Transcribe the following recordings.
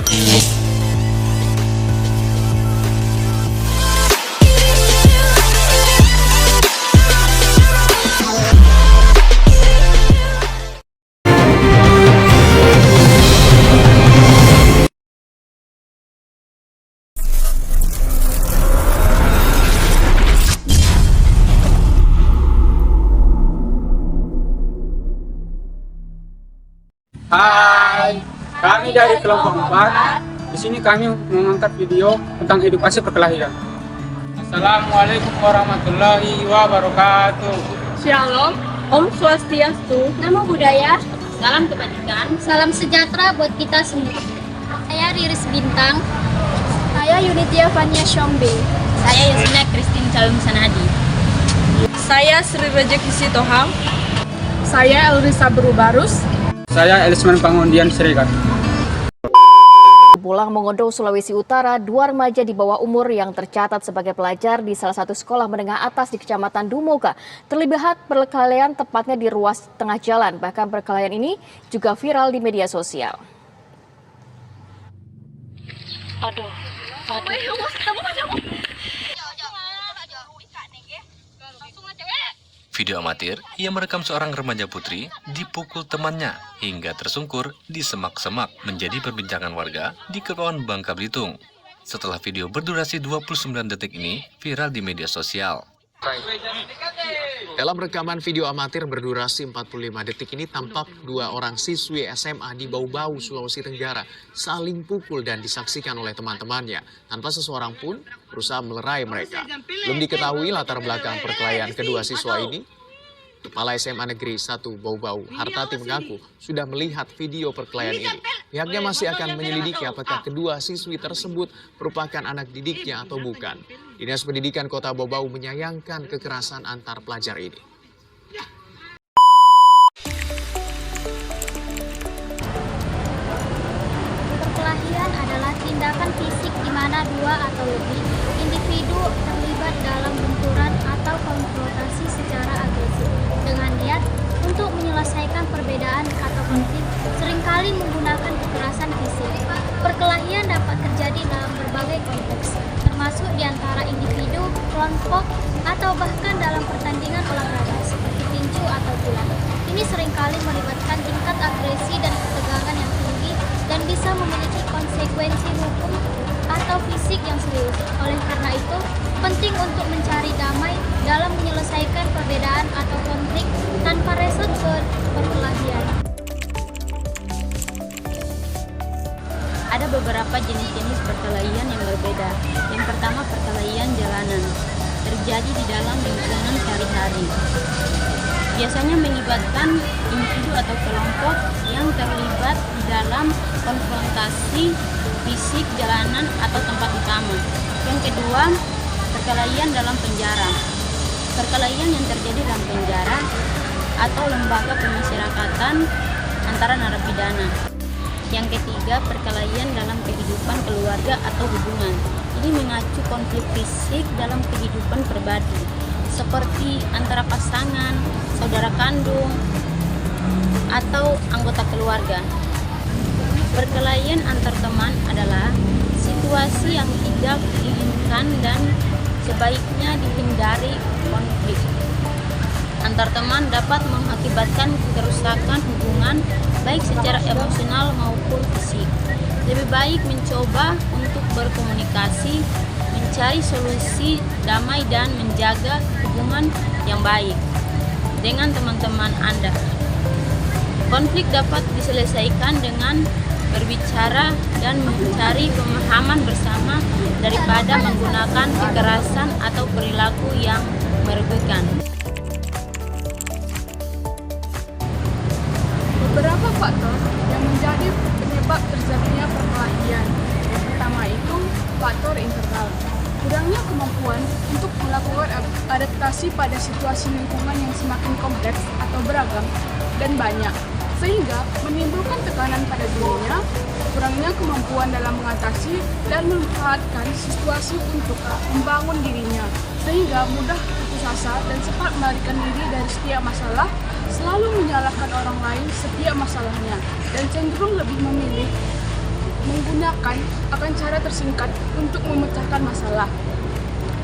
Hai, kami dari kelompok 4. Di sini kami mengangkat video tentang edukasi perkelahian. Assalamualaikum warahmatullahi wabarakatuh. Shalom, Om Swastiastu, Namo Buddhaya, salam kebajikan. salam sejahtera buat kita semua. Saya Riris Bintang. Saya Yunitia Fania Shombe. Saya Yasina Christine Calum Sanadi. Saya Sri Rejeki Sitohang. Saya Elrisa Berubarus. Saya Elisman Pangundian Siregar. Pulang Mongondo, Sulawesi Utara, 2 remaja di bawah umur yang tercatat sebagai pelajar di salah satu sekolah menengah atas di Kecamatan Dumoga terlibat perkelahian tepatnya di ruas tengah jalan. Bahkan perkelahian ini juga viral di media sosial. Video amatir yang merekam seorang remaja putri dipukul temannya hingga tersungkur di semak-semak menjadi perbincangan warga di Kepulauan Bangka Belitung. Setelah video berdurasi 29 detik ini viral di media sosial. Dalam rekaman video amatir berdurasi 45 detik ini tampak 2 orang siswi SMA di Bau-Bau, Sulawesi Tenggara saling pukul dan disaksikan oleh teman-temannya tanpa seseorang pun berusaha melerai mereka. Belum diketahui latar belakang perkelahian kedua siswa ini. Kepala SMA Negeri 1 Bau-Bau, Hartati mengaku sudah melihat video perkelahian ini. Pihaknya masih akan menyelidiki apakah kedua siswi tersebut merupakan anak didiknya atau bukan. Dinas Pendidikan Kota Bau-Bau menyayangkan kekerasan antar pelajar ini. Perkelahian adalah tindakan fisik di mana 2 atau lebih individu terlibat dalam benturan atau konfrontasi secara agresif dengan niat untuk menyelesaikan perbedaan atau konflik, seringkali menggunakan kekerasan fisik. Perkelahian dapat terjadi dalam berbagai konteks, termasuk di antara individu, kelompok, atau bahkan dalam pertandingan olahraga seperti tinju atau gulat. Ini seringkali melibatkan tingkat agresi dan ketegangan yang tinggi dan bisa memiliki konsekuensi hukum atau fisik yang serius. Oleh karena itu, penting untuk mencari damai dalam menyelesaikan perbedaan atau konflik tanpa resort ke perkelahian. Ada beberapa jenis-jenis perkelahian yang berbeda. Yang pertama, perkelahian jalanan. Terjadi di dalam lingkungan sehari-hari. Biasanya melibatkan individu atau kelompok yang terlibat di dalam konfrontasi fisik jalanan atau tempat utama. Yang kedua, perkelahian dalam penjara. Perkelahian yang terjadi dalam penjara atau lembaga pemasyarakatan antara narapidana. Yang ketiga, perkelahian dalam kehidupan keluarga atau hubungan. Ini mengacu konflik fisik dalam kehidupan pribadi, seperti antara pasangan, saudara kandung, atau anggota keluarga. Perkelahian antar teman adalah situasi yang tidak diinginkan dan sebaiknya dihindari konflik. Antar teman dapat mengakibatkan kerusakan hubungan baik secara emosional maupun fisik. Lebih baik mencoba untuk berkomunikasi, mencari solusi damai dan menjaga hubungan yang baik dengan teman-teman Anda. Konflik dapat diselesaikan dengan berbicara dan mencari pemahaman bersama daripada menggunakan kekerasan atau perilaku yang merugikan. Beberapa faktor yang menjadi penyebab terjadinya perkelahian. Yang pertama itu faktor internal. Kurangnya kemampuan untuk melakukan adaptasi pada situasi lingkungan yang semakin kompleks atau beragam dan banyak, sehingga menimbulkan tekanan pada dirinya, kurangnya kemampuan dalam mengatasi dan memanfaatkan situasi untuk membangun dirinya, sehingga mudah putus asa dan cepat melarikan diri dari setiap masalah, selalu menyalahkan orang lain setiap masalahnya, dan cenderung lebih memilih menggunakan akan cara tersingkat untuk memecahkan masalah.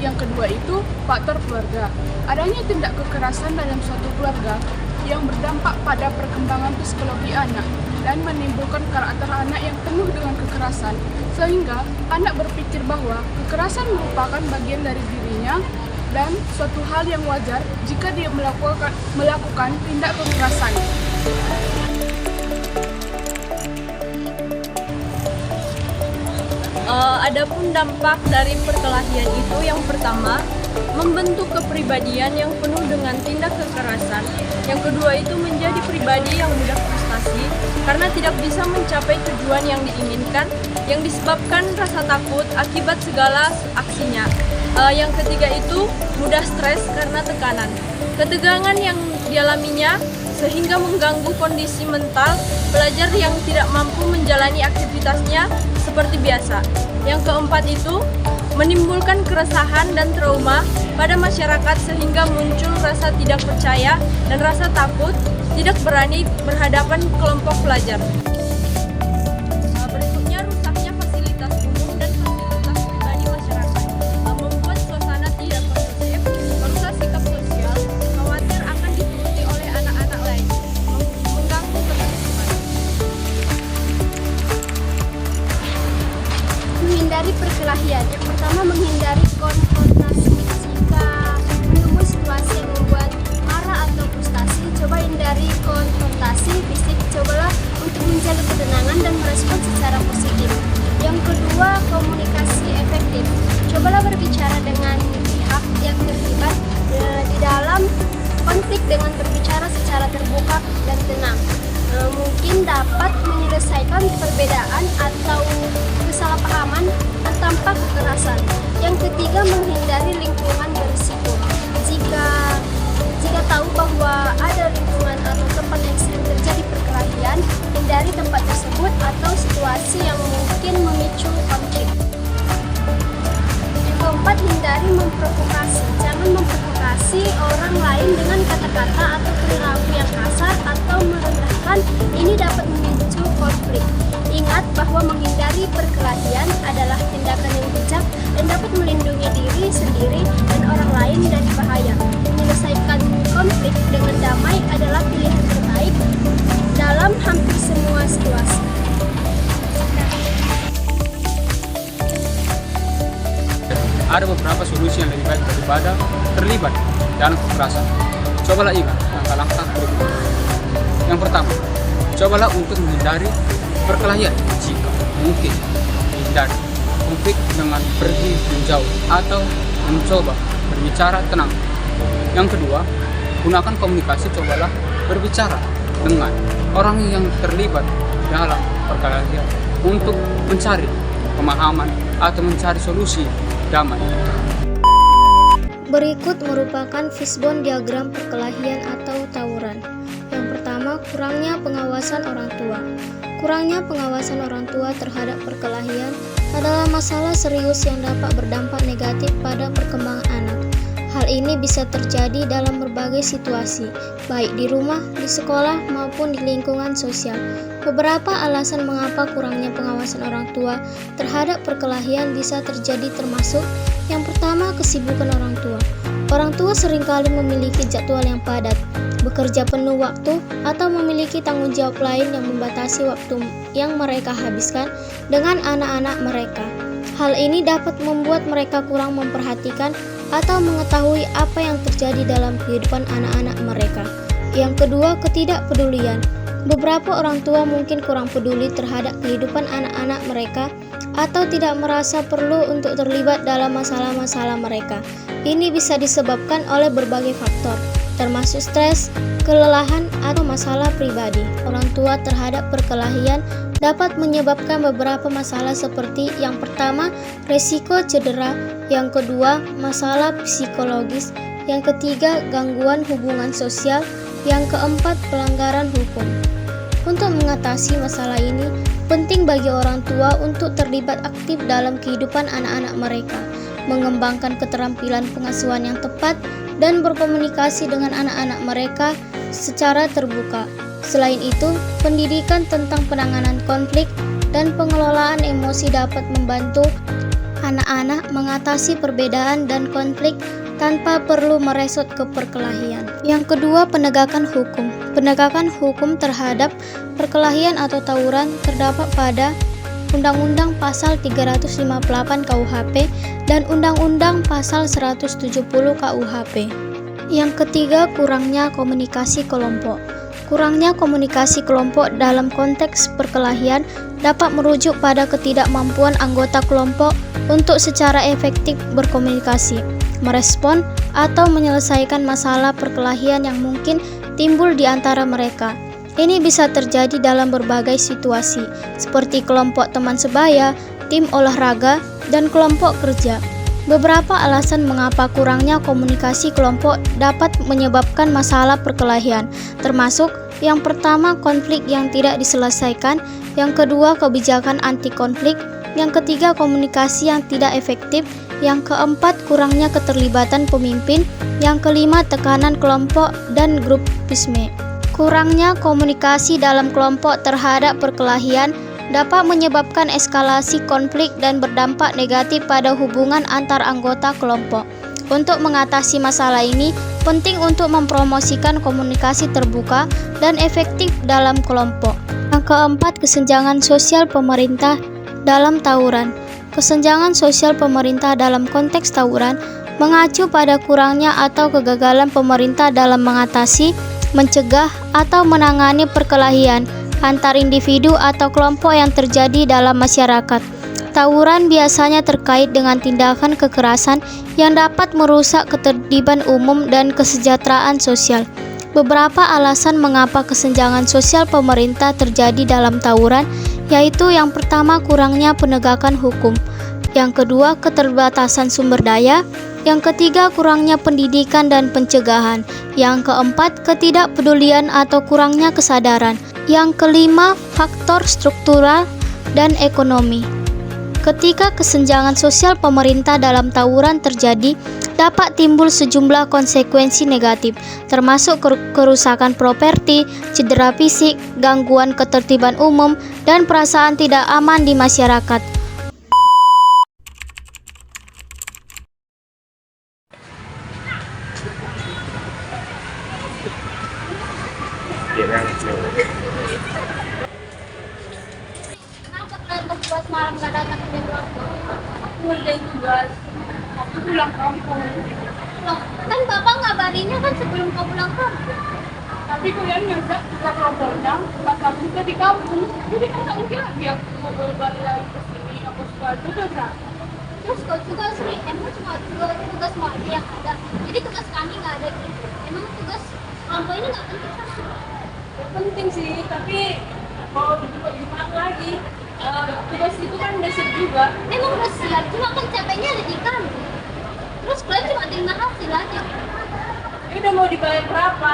Yang kedua itu faktor keluarga. Adanya tindak kekerasan dalam suatu keluarga yang berdampak pada perkembangan psikologi anak dan menimbulkan karakter anak yang penuh dengan kekerasan, sehingga anak berpikir bahwa kekerasan merupakan bagian dari dirinya dan suatu hal yang wajar jika dia melakukan tindak kekerasan. Adapun dampak dari perkelahian itu, yang pertama, membentuk kepribadian yang penuh dengan tindak kekerasan. Yang kedua itu menjadi pribadi yang mudah frustasi karena tidak bisa mencapai tujuan yang diinginkan, yang disebabkan rasa takut akibat segala aksinya. Yang ketiga itu mudah stres karena tekanan. Ketegangan yang dialaminya sehingga mengganggu kondisi mental pelajar yang tidak mampu menjalani aktivitasnya seperti biasa. Yang keempat itu menimbulkan keresahan dan trauma pada masyarakat sehingga muncul rasa tidak percaya dan rasa takut, tidak berani berhadapan kelompok pelajar. Berikutnya, rusaknya fasilitas umum dan fasilitas pribadi masyarakat membuat suasana tidak kondusif, merusak sikap sosial, khawatir akan diikuti oleh anak-anak lain, mengganggu ketertiban. Menghindari perkelahian. Yang pertama, menghindari konfrontasi. Jika menemui situasi yang membuat marah atau frustasi, coba hindari konfrontasi fisik. Cobalah untuk menjaga ketenangan dan merespon secara positif. Yang kedua, komunikasi efektif. Cobalah berbicara dengan pihak yang terlibat di dalam konflik dengan berbicara secara terbuka dan tenang. Mungkin dapat menyelesaikan perbedaan atau kesalahpahaman tanpa kekerasan. Yang ketiga, menghindari lingkungan berisiko. Jika tahu bahwa ada lingkungan atau tempat yang sering terjadi perkelahian, hindari tempat tersebut atau situasi yang mungkin memicu konflik. Yang keempat, hindari memprovokasi. Jangan memprovokasi orang lain dengan kata-kata atau perilaku yang kasar atau merendahkan. Ini dapat memicu konflik. Ingat bahwa menghindari perkelahian adalah tindakan yang bijak dan dapat melindungi diri sendiri dan orang lain dari bahaya. Menyelesaikan konflik dengan damai adalah pilihan terbaik dalam hampir semua situasi. Ada beberapa solusi yang lebih baik daripada terlibat dalam kekerasan. Cobalah ingat langkah-langkah berikut. Yang pertama, cobalah untuk menghindari perkelahian jika mungkin. Hindari konflik dengan pergi menjauh atau mencoba berbicara tenang. Yang kedua, gunakan komunikasi. Cobalah berbicara dengan orang yang terlibat dalam perkelahian untuk mencari pemahaman atau mencari solusi damai. Berikut merupakan fishbone diagram perkelahian atau tawuran. Yang pertama, kurangnya pengawasan orang tua. Kurangnya pengawasan orang tua terhadap perkelahian adalah masalah serius yang dapat berdampak negatif pada perkembangan anak. Hal ini bisa terjadi dalam berbagai situasi, baik di rumah, di sekolah, maupun di lingkungan sosial. Beberapa alasan mengapa kurangnya pengawasan orang tua terhadap perkelahian bisa terjadi termasuk: yang pertama, kesibukan orang tua. Orang tua seringkali memiliki jadwal yang padat, bekerja penuh waktu, atau memiliki tanggung jawab lain yang membatasi waktu yang mereka habiskan dengan anak-anak mereka. Hal ini dapat membuat mereka kurang memperhatikan atau mengetahui apa yang terjadi dalam kehidupan anak-anak mereka. Yang kedua, ketidakpedulian. Beberapa orang tua mungkin kurang peduli terhadap kehidupan anak-anak mereka atau tidak merasa perlu untuk terlibat dalam masalah-masalah mereka. Ini bisa disebabkan oleh berbagai faktor, termasuk stres, kelelahan, atau masalah pribadi. Orang tua terhadap perkelahian dapat menyebabkan beberapa masalah seperti: yang pertama, resiko cedera; yang kedua, masalah psikologis; yang ketiga, gangguan hubungan sosial; yang keempat, pelanggaran hukum. Untuk mengatasi masalah ini, penting bagi orang tua untuk terlibat aktif dalam kehidupan anak-anak mereka, mengembangkan keterampilan pengasuhan yang tepat, dan berkomunikasi dengan anak-anak mereka secara terbuka. Selain itu, pendidikan tentang penanganan konflik dan pengelolaan emosi dapat membantu anak-anak mengatasi perbedaan dan konflik tanpa perlu meresot ke perkelahian. Yang kedua, penegakan hukum. Penegakan hukum terhadap perkelahian atau tawuran terdapat pada Undang-Undang Pasal 358 KUHP dan Undang-Undang Pasal 170 KUHP. Yang ketiga, kurangnya komunikasi kelompok. Kurangnya komunikasi kelompok dalam konteks perkelahian dapat merujuk pada ketidakmampuan anggota kelompok untuk secara efektif berkomunikasi, merespon, atau menyelesaikan masalah perkelahian yang mungkin timbul di antara mereka. Ini bisa terjadi dalam berbagai situasi, seperti kelompok teman sebaya, tim olahraga, dan kelompok kerja. Beberapa alasan mengapa kurangnya komunikasi kelompok dapat menyebabkan masalah perkelahian, termasuk yang pertama, konflik yang tidak diselesaikan, yang kedua, kebijakan anti konflik, yang ketiga, komunikasi yang tidak efektif, yang keempat, kurangnya keterlibatan pemimpin, yang kelima, tekanan kelompok dan grupisme. Kurangnya komunikasi dalam kelompok terhadap perkelahian dapat menyebabkan eskalasi konflik dan berdampak negatif pada hubungan antar anggota kelompok. Untuk mengatasi masalah ini, penting untuk mempromosikan komunikasi terbuka dan efektif dalam kelompok. Yang keempat, kesenjangan sosial pemerintah dalam tawuran. Kesenjangan sosial pemerintah dalam konteks tawuran mengacu pada kurangnya atau kegagalan pemerintah dalam mengatasi, mencegah, atau menangani perkelahian antar individu atau kelompok yang terjadi dalam masyarakat. Tawuran biasanya terkait dengan tindakan kekerasan yang dapat merusak ketertiban umum dan kesejahteraan sosial. Beberapa alasan mengapa kesenjangan sosial pemerintah terjadi dalam tawuran, yaitu yang pertama, kurangnya penegakan hukum, yang kedua, keterbatasan sumber daya, yang ketiga, kurangnya pendidikan dan pencegahan, yang keempat, ketidakpedulian atau kurangnya kesadaran, yang kelima, faktor struktural dan ekonomi. Ketika kesenjangan sosial pemerintah dalam tawuran terjadi, dapat timbul sejumlah konsekuensi negatif, termasuk kerusakan properti, cedera fisik, gangguan ketertiban umum, dan perasaan tidak aman di masyarakat. Kenapa kalian membuat malam gak datang ke keluarga? Aku ngerjain tugas. Aku pulang kampung. Loh, kan bapak ngabarinnya kan sebelum kau pulang kampung. Tapi kalian ngajak kita kelompoknya, pas aku juga di kampung. Jadi kan gak mungkin lagi aku mau balik lagi ke sini. Aku suka juga kan. Terus kau juga sering, emang cuma tugas mau aja yang ada. Jadi tugas kami nggak ada gitu. Emang tugas kelompok ini nggak penting kan? Penting sih, tapi mau dibuat lagi. Tugas itu kan udah siap juga. Emang udah siap, cuma kan capeknya ada di kami. Terus kalian cuma terima hasil aja. Ini udah mau dibayar berapa?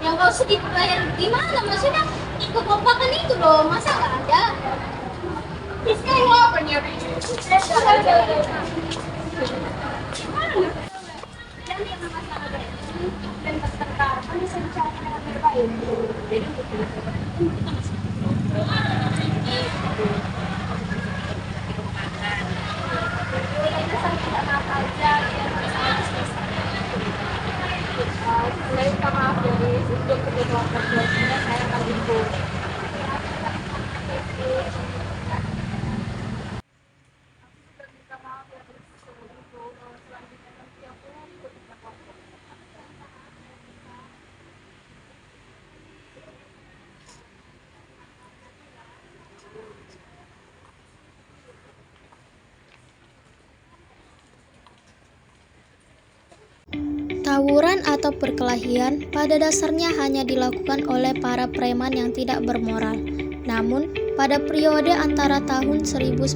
Yang kau sedih bayar gimana? Maksudnya kekompakan itu loh, masa nggak ada? Terus kamu apa nyari? Dan yang masalah ini dan pertengkaran kan bisa dicarakan dengan baik. Jadi untuk kita masih Saya minta maaf dari untuk kedua keluarga saya akan jemput. Tawuran atau perkelahian pada dasarnya hanya dilakukan oleh para preman yang tidak bermoral. Namun, pada periode antara tahun 1992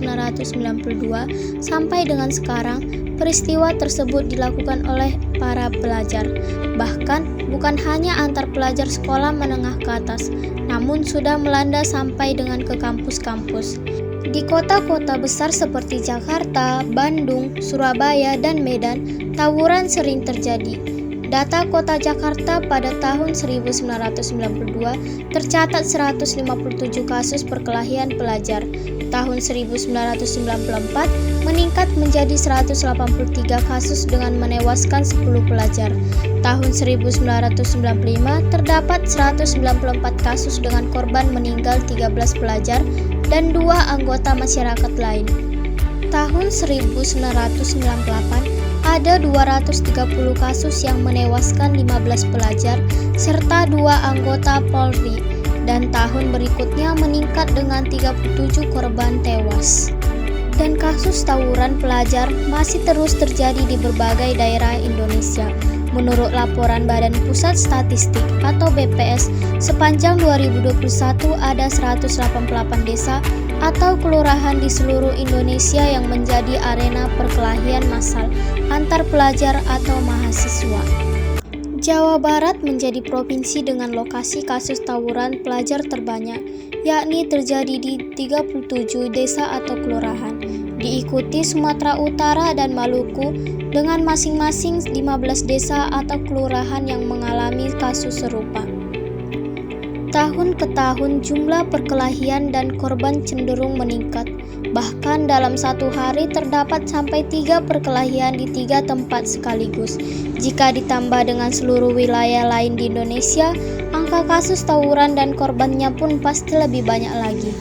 sampai dengan sekarang, peristiwa tersebut dilakukan oleh para pelajar. Bahkan, bukan hanya antar pelajar sekolah menengah ke atas, namun sudah melanda sampai dengan ke kampus-kampus. Di kota-kota besar seperti Jakarta, Bandung, Surabaya, dan Medan, tawuran sering terjadi. data Kota Jakarta pada tahun 1992 tercatat 157 kasus perkelahian pelajar. Tahun 1994 meningkat menjadi 183 kasus dengan menewaskan 10 pelajar. Tahun 1995 terdapat 194 kasus dengan korban meninggal 13 pelajar dan 2 anggota masyarakat lain. Tahun 1998 ada 230 kasus yang menewaskan 15 pelajar serta 2 anggota Polri, dan tahun berikutnya meningkat dengan 37 korban tewas. Dan kasus tawuran pelajar masih terus terjadi di berbagai daerah Indonesia. Menurut laporan Badan Pusat Statistik atau BPS, sepanjang 2021 ada 188 desa atau kelurahan di seluruh Indonesia yang menjadi arena perkelahian massal antar pelajar atau mahasiswa. Jawa Barat menjadi provinsi dengan lokasi kasus tawuran pelajar terbanyak, yakni terjadi di 37 desa atau kelurahan. Diikuti Sumatera Utara dan Maluku dengan masing-masing 15 desa atau kelurahan yang mengalami kasus serupa. Tahun ke tahun jumlah perkelahian dan korban cenderung meningkat. Bahkan dalam satu hari terdapat sampai 3 perkelahian di 3 tempat sekaligus. Jika ditambah dengan seluruh wilayah lain di Indonesia, angka kasus tawuran dan korbannya pun pasti lebih banyak lagi.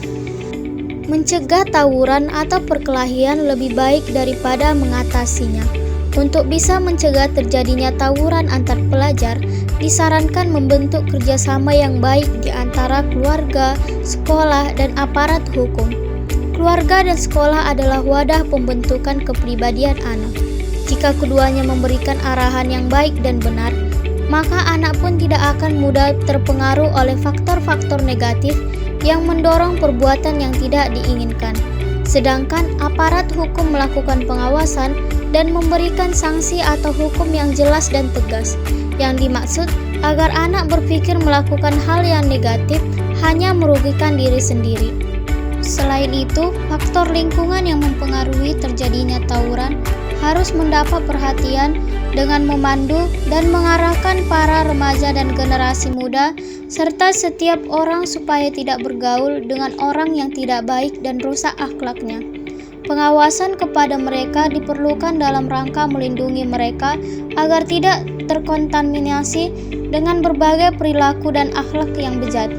Mencegah tawuran atau perkelahian lebih baik daripada mengatasinya. Untuk bisa mencegah terjadinya tawuran antar pelajar, disarankan membentuk kerjasama yang baik di antara keluarga, sekolah, dan aparat hukum. Keluarga dan sekolah adalah wadah pembentukan kepribadian anak. Jika keduanya memberikan arahan yang baik dan benar, maka anak pun tidak akan mudah terpengaruh oleh faktor-faktor negatif yang mendorong perbuatan yang tidak diinginkan. Sedangkan aparat hukum melakukan pengawasan dan memberikan sanksi atau hukum yang jelas dan tegas, yang dimaksud agar anak berpikir melakukan hal yang negatif hanya merugikan diri sendiri. Selain itu, faktor lingkungan yang mempengaruhi terjadinya tawuran harus mendapat perhatian dengan memandu dan mengarahkan para remaja dan generasi muda serta setiap orang supaya tidak bergaul dengan orang yang tidak baik dan rusak akhlaknya. Pengawasan kepada mereka diperlukan dalam rangka melindungi mereka agar tidak terkontaminasi dengan berbagai perilaku dan akhlak yang bejat.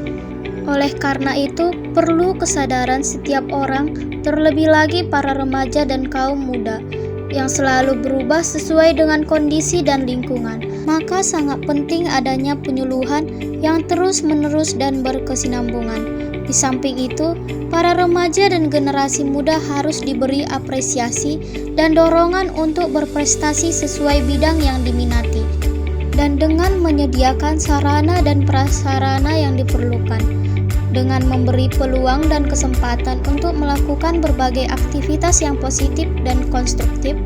Oleh karena itu, perlu kesadaran setiap orang, terlebih lagi para remaja dan kaum muda, yang selalu berubah sesuai dengan kondisi dan lingkungan. Maka sangat penting adanya penyuluhan yang terus-menerus dan berkesinambungan. Di samping itu, para remaja dan generasi muda harus diberi apresiasi dan dorongan untuk berprestasi sesuai bidang yang diminati, dan dengan menyediakan sarana dan prasarana yang diperlukan. Dengan memberi peluang dan kesempatan untuk melakukan berbagai aktivitas yang positif dan konstruktif,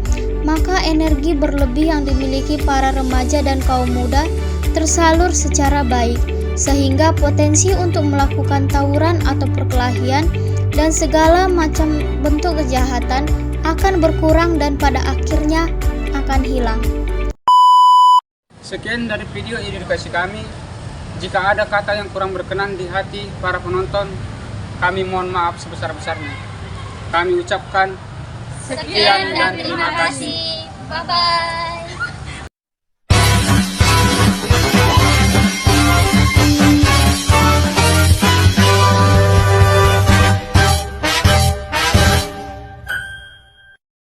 maka energi berlebih yang dimiliki para remaja dan kaum muda tersalur secara baik, sehingga potensi untuk melakukan tawuran atau perkelahian dan segala macam bentuk kejahatan akan berkurang dan pada akhirnya akan hilang. Sekian dari video edukasi kami. Jika ada kata yang kurang berkenan di hati para penonton, kami mohon maaf sebesar-besarnya. Kami ucapkan Sekian dan terima kasih. Bye-bye.